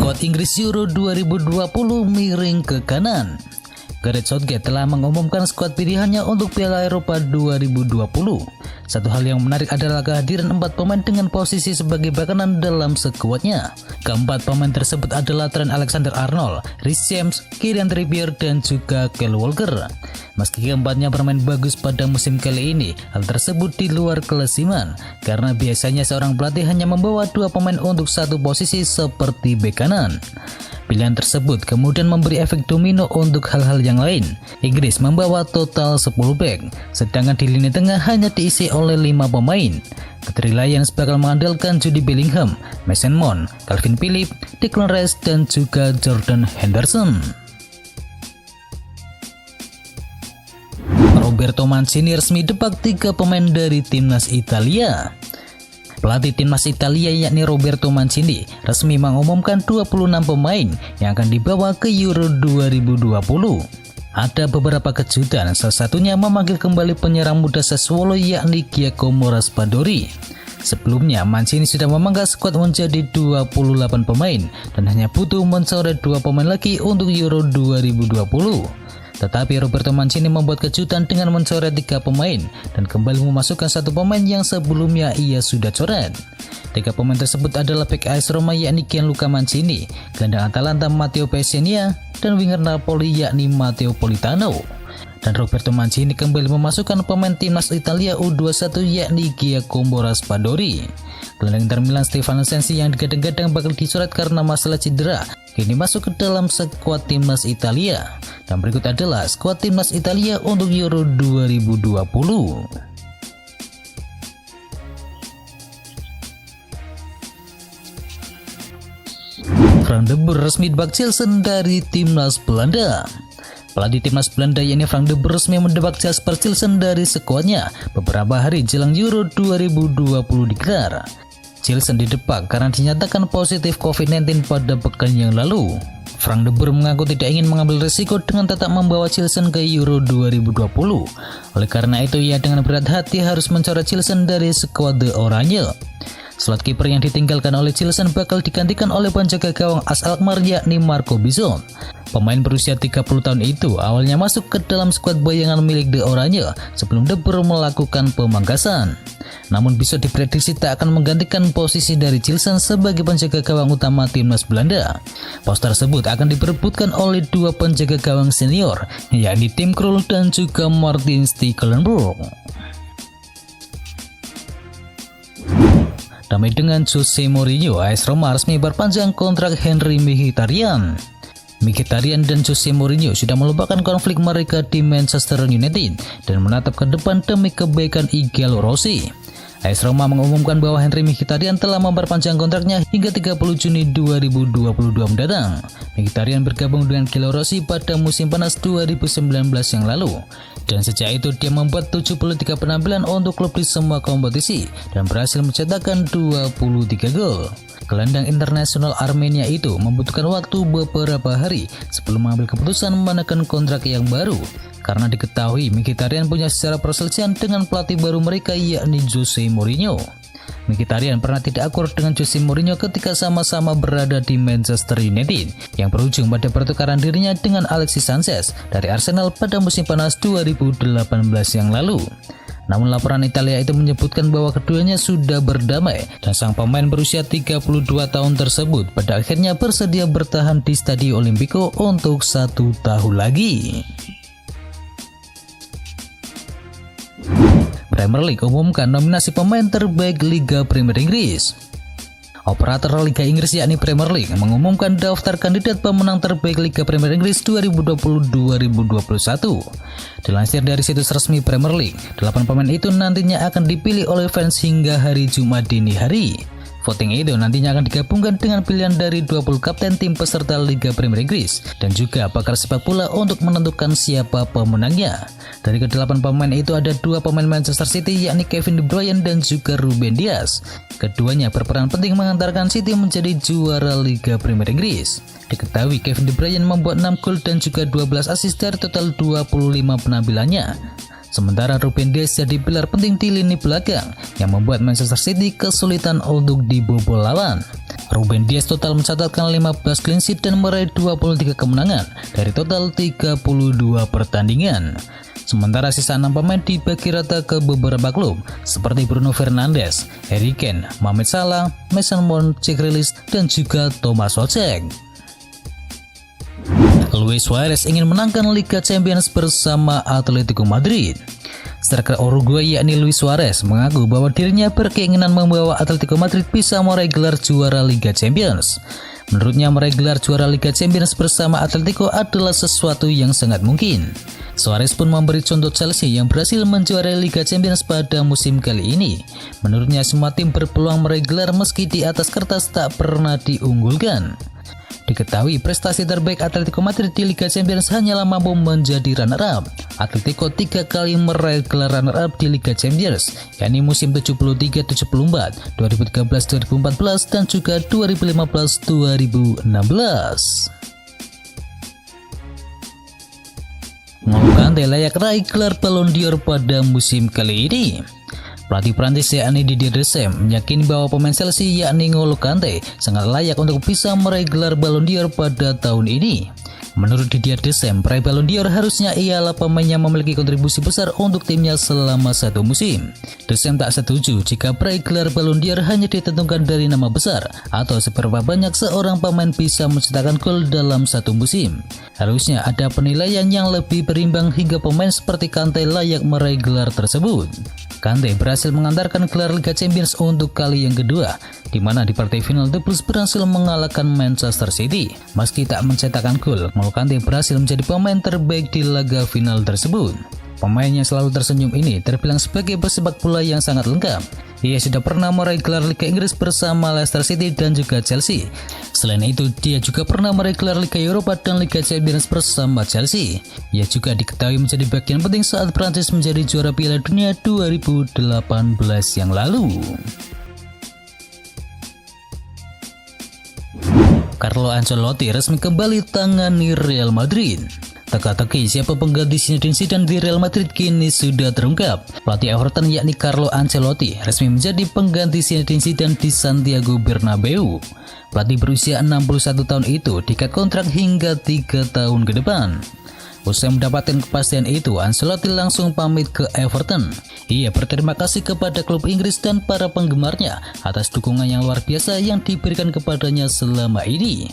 Skuad Inggris Euro 2020 miring ke kanan. Gareth Southgate telah mengumumkan skuad pilihannya untuk Piala Eropa 2020. Satu hal yang menarik adalah kehadiran 4 pemain dengan posisi sebagai bek kanan dalam skuadnya. Keempat pemain tersebut adalah Trent Alexander-Arnold, Reece James, Kieran Trippier, dan juga Kyle Walker. Meski keempatnya bermain bagus pada musim kali ini, hal tersebut di luar kelasiman karena biasanya seorang pelatih hanya membawa 2 pemain untuk satu posisi seperti bek kanan. Pilihan tersebut kemudian memberi efek domino untuk hal-hal yang lain. Inggris membawa total 10 bek, sedangkan di lini tengah hanya diisi oleh 5 pemain. The Lions bakal mengandalkan Jude Bellingham, Mason Mount, Calvin Phillips, Declan Rice, dan juga Jordan Henderson. Roberto Mancini resmi depak 3 pemain dari timnas Italia. Pelatih timnas Italia yakni Roberto Mancini resmi mengumumkan 26 pemain yang akan dibawa ke Euro 2020. Ada beberapa kejutan, salah satunya memanggil kembali penyerang muda Sassuolo yakni Giacomo Raspadori. Sebelumnya Mancini sudah memangkas skuad menjadi 28 pemain dan hanya butuh mencoret 2 pemain lagi untuk Euro 2020. Tetapi Roberto Mancini membuat kejutan dengan mencoret 3 pemain dan kembali memasukkan 1 pemain yang sebelumnya ia sudah coret. 3 pemain tersebut adalah bek AS Roma yakni Gianluca Mancini, gelandang Atalanta Matteo Pessina, dan winger Napoli yakni Matteo Politano. Dan Roberto Mancini kembali memasukkan pemain timnas Italia U21 yakni Giacomo Raspadori. Gelandang Inter Milan Stefano Sensi yang digadang-gadang bakal dicoret karena masalah cedera kini masuk ke dalam skuad timnas Italia. Dan berikut adalah skuad timnas Italia untuk Euro 2020. Frank de Boer resmi debak Chelsea dari timnas Belanda. Pelatih timnas Belanda yakni Frank de Boer resmi mendebak Jasper Cillessen dari skuadnya beberapa hari jelang Euro 2020 digelar. Cillessen didebak karena dinyatakan positif COVID-19 pada pekan yang lalu. Frank de Boer mengaku tidak ingin mengambil risiko dengan tetap membawa Cillessen ke Euro 2020. Oleh karena itu, ia dengan berat hati harus mencoret Cillessen dari skuad The Oranje. Slot kiper yang ditinggalkan oleh Cillessen bakal digantikan oleh penjaga gawang AS Alkmaar yakni Marco Bison. Pemain berusia 30 tahun itu awalnya masuk ke dalam skuad bayangan milik The Oranje sebelum De Boer melakukan pemangkasan. Namun bisa diprediksi tak akan menggantikan posisi dari Cillessen sebagai penjaga gawang utama timnas Belanda. Pos tersebut akan diperebutkan oleh 2 penjaga gawang senior yakni Tim Krul dan juga Martin Stekelenburg. Damai dengan Jose Mourinho, AS Roma resmi perpanjang kontrak Henry Mkhitaryan. Mkhitaryan dan Jose Mourinho sudah melupakan konflik mereka di Manchester United dan menatap ke depan demi kebaikan Igalo Rossi. AS Roma mengumumkan bahwa Henry Mkhitaryan telah memperpanjang kontraknya hingga 30 Juni 2022 mendatang. Mkhitaryan bergabung dengan Igalo Rossi pada musim panas 2019 yang lalu. Dan sejak itu dia membuat 73 penampilan untuk klub di semua kompetisi dan berhasil mencetakkan 23 gol. Gelandang internasional Armenia itu membutuhkan waktu beberapa hari sebelum mengambil keputusan menekan kontrak yang baru. Karena diketahui Mkhitaryan punya sejarah perselisihan dengan pelatih baru mereka yakni Jose Mourinho. Mkhitaryan pernah tidak akur dengan Jose Mourinho ketika sama-sama berada di Manchester United yang berujung pada pertukaran dirinya dengan Alexis Sanchez dari Arsenal pada musim panas 2018 yang lalu. Namun laporan Italia itu menyebutkan bahwa keduanya sudah berdamai dan sang pemain berusia 32 tahun tersebut pada akhirnya bersedia bertahan di Stadio Olimpico untuk 1 tahun lagi. Premier League umumkan nominasi pemain terbaik Liga Premier Inggris. Operator Liga Inggris yakni Premier League mengumumkan daftar kandidat pemenang terbaik Liga Premier Inggris 2020-2021. Dilansir dari situs resmi Premier League, 8 pemain itu nantinya akan dipilih oleh fans hingga hari Jumat dini hari. Voting itu nantinya akan digabungkan dengan pilihan dari 20 kapten tim peserta Liga Premier Inggris dan juga pakar sepak bola untuk menentukan siapa pemenangnya. Dari ke-8 pemain itu ada 2 pemain Manchester City yakni Kevin De Bruyne dan juga Ruben Dias. Keduanya berperan penting mengantarkan City menjadi juara Liga Premier Inggris. Diketahui Kevin De Bruyne membuat 6 gol dan juga 12 assist dari total 25 penampilannya. Sementara Ruben Dias jadi pilar penting di lini belakang yang membuat Manchester City kesulitan untuk dibobol lawan. Ruben Dias total mencatatkan 15 clean sheet dan meraih 23 kemenangan dari total 32 pertandingan. Sementara sisa 6 pemain dibagi rata ke beberapa klub seperti Bruno Fernandes, Harry Kane, Mohamed Salah, Mason Mount, Jack Grealish, dan juga Thomas Soucek. Luis Suarez ingin menangkan Liga Champions bersama Atletico Madrid. Striker Uruguay yakni Luis Suarez mengaku bahwa dirinya berkeinginan membawa Atletico Madrid bisa meraih gelar juara Liga Champions. Menurutnya meraih gelar juara Liga Champions bersama Atletico adalah sesuatu yang sangat mungkin. Suarez pun memberi contoh Chelsea yang berhasil menjuarai Liga Champions pada musim kali ini. Menurutnya semua tim berpeluang meraih gelar meski di atas kertas tak pernah diunggulkan. Diketahui prestasi terbaik Atletico Madrid di Liga Champions hanyalah mampu menjadi runner-up. Atletico 3 kali meraih gelar runner-up di Liga Champions, yakni musim 73-74, 2013-2014, dan juga 2015-2016. N'Golo Kante layak raih gelar Ballon d'Or pada musim kali ini. Pelatih Prancis yakni Didier Deschamps meyakini bahwa pemain Chelsea yakni N'Golo Kante sangat layak untuk bisa meraih gelar Ballon d'Or pada tahun ini. Menurut Didier Deschamps, peraih Ballon d'Or harusnya ialah pemain yang memiliki kontribusi besar untuk timnya selama satu musim. Deschamps tak setuju jika peraih gelar Ballon d'Or hanya ditentukan dari nama besar atau seberapa banyak seorang pemain bisa mencetakkan gol dalam satu musim. Harusnya ada penilaian yang lebih berimbang hingga pemain seperti Kante layak meraih gelar tersebut. Kante berhasil mengantarkan gelar Liga Champions untuk kali yang kedua, di mana di partai final The Blues berhasil mengalahkan Manchester City. Meski tak mencetakkan gol, N'Golo Kante berhasil menjadi pemain terbaik di laga final tersebut. Pemain yang selalu tersenyum ini terbilang sebagai pesepak bola yang sangat lengkap. Ia sudah pernah meraih gelar Liga Inggris bersama Leicester City dan juga Chelsea. Selain itu, dia juga pernah meraih gelar Liga Eropa dan Liga Champions bersama Chelsea. Ia juga diketahui menjadi bagian penting saat Prancis menjadi juara Piala Dunia 2018 yang lalu. Carlo Ancelotti resmi kembali tangani Real Madrid. Teka-teki siapa pengganti Zinedine Zidane di Real Madrid kini sudah terungkap. Pelatih Everton yakni Carlo Ancelotti resmi menjadi pengganti Zinedine Zidane di Santiago Bernabeu. Pelatih berusia 61 tahun itu diikat kontrak hingga 3 tahun ke depan. Usai mendapatkan kepastian itu, Ancelotti langsung pamit ke Everton. Ia berterima kasih kepada klub Inggris dan para penggemarnya atas dukungan yang luar biasa yang diberikan kepadanya selama ini.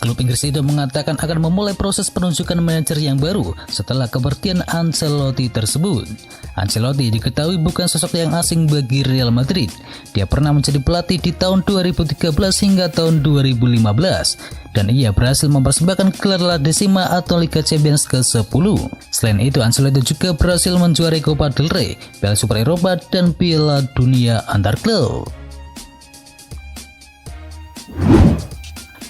Klub Inggris itu mengatakan akan memulai proses penunjukan manajer yang baru setelah kepergian Ancelotti tersebut. Ancelotti diketahui bukan sosok yang asing bagi Real Madrid. Dia pernah menjadi pelatih di tahun 2013 hingga tahun 2015 dan ia berhasil mempersembahkan gelar La Decima atau Liga Champions ke-10. Selain itu, Ancelotti juga berhasil menjuarai Copa del Rey, Piala Super Eropa, dan Piala Dunia antar klub.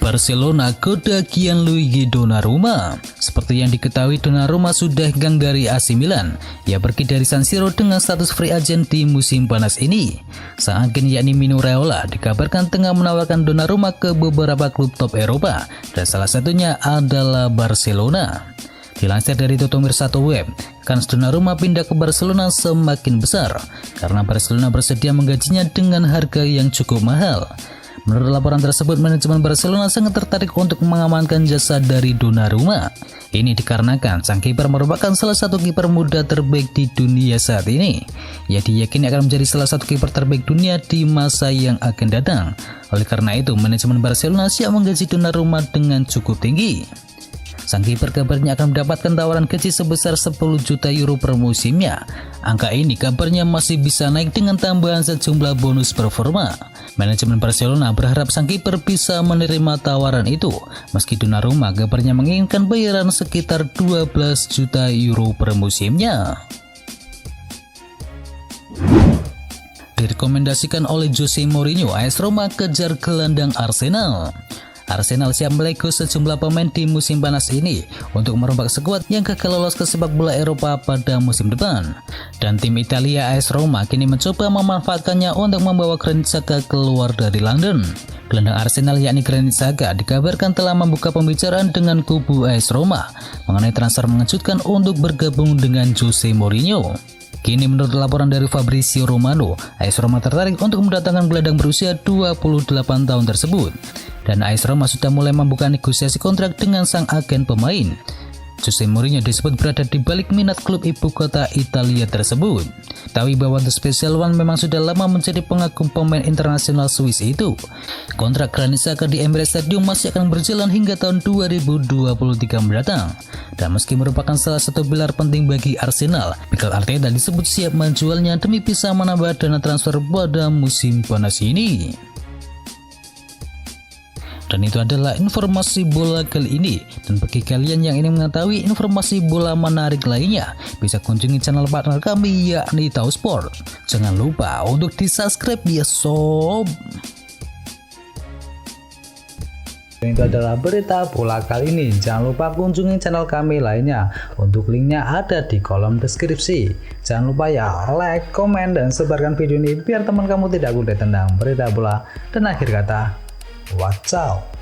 Barcelona goda Gianluigi Donnarumma. Seperti yang diketahui, Donnarumma sudah hengkang dari AC Milan. Ia pergi dari San Siro dengan status free agent di musim panas ini. Sang agen yakni Mino Raiola dikabarkan tengah menawarkan Donnarumma ke beberapa klub top Eropa dan salah satunya adalah Barcelona. Dilansir dari Tutomir 1 Web, kans Donnarumma pindah ke Barcelona semakin besar karena Barcelona bersedia menggajinya dengan harga yang cukup mahal. Menurut laporan tersebut, manajemen Barcelona sangat tertarik untuk mengamankan jasa dari Donnarumma. Ini dikarenakan sang kiper merupakan salah satu kiper muda terbaik di dunia saat ini. Ia diyakini akan menjadi salah satu kiper terbaik dunia di masa yang akan datang. Oleh karena itu, manajemen Barcelona siap menggaji Donnarumma dengan cukup tinggi. Sang kiper kabarnya akan mendapatkan tawaran gaji sebesar 10 juta euro per musimnya. Angka ini kabarnya masih bisa naik dengan tambahan sejumlah bonus performa. Manajemen Barcelona berharap sang kiper bisa menerima tawaran itu, meski Donnarumma kabarnya menginginkan bayaran sekitar 12 juta euro per musimnya. Direkomendasikan oleh Jose Mourinho, AS Roma kejar gelandang Arsenal. Arsenal siap melego sejumlah pemain di musim panas ini untuk merombak skuad yang gagal lolos ke sepak bola Eropa pada musim depan. Dan tim Italia AS Roma kini mencoba memanfaatkannya untuk membawa Granit Xhaka keluar dari London. Gelandang Arsenal yakni Granit Xhaka dikabarkan telah membuka pembicaraan dengan kubu AS Roma mengenai transfer mengejutkan untuk bergabung dengan Jose Mourinho. Kini menurut laporan dari Fabrizio Romano, AS Roma tertarik untuk mendatangkan gelandang berusia 28 tahun tersebut. Dan AS Roma sudah mulai membuka negosiasi kontrak dengan sang agen pemain. Jose Mourinho disebut berada di balik minat klub ibu kota Italia tersebut. Ketahui bahwa The Special One memang sudah lama menjadi pengagum pemain internasional Swiss itu. Kontrak Granit Xhaka di Emirates Stadium masih akan berjalan hingga tahun 2023 mendatang. Dan meski merupakan salah satu pilar penting bagi Arsenal, Mikel Arteta disebut siap menjualnya demi bisa menambah dana transfer pada musim panas ini. Dan itu adalah informasi bola kali ini. Dan bagi kalian yang ingin mengetahui informasi bola menarik lainnya, bisa kunjungi channel partner kami yakni Tahu Sport. Jangan lupa untuk di-subscribe ya sob. Dan itu adalah berita bola kali ini. Jangan lupa kunjungi channel kami lainnya. Untuk linknya ada di kolom deskripsi. Jangan lupa ya like, komen, dan sebarkan video ini biar teman kamu tidak kudet tentang berita bola. Dan akhir kata, watch out.